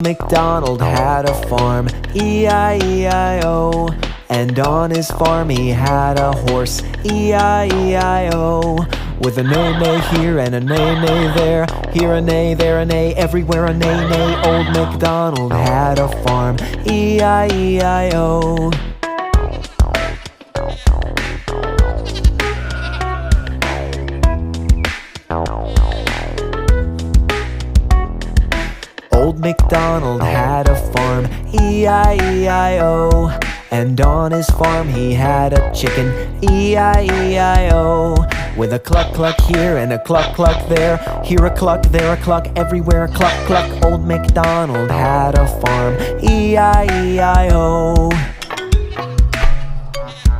MacDonald had a farm, E-I-E-I-O. And on his farm he had a horse, E-I-E-I-O. With a neigh-neigh here and a neigh-neigh there, here a neigh, there a neigh, everywhere a neigh-neigh. Old MacDonald had a farm, E-I-E-I-O. Old MacDonald had a farm, E-I-E-I-O. And on his farm he had a chicken, E-I-E-I-O. With a cluck-cluck here and a cluck-cluck there, here a cluck, there a cluck, everywhere a cluck-cluck. Old MacDonald had a farm, E-I-E-I-O.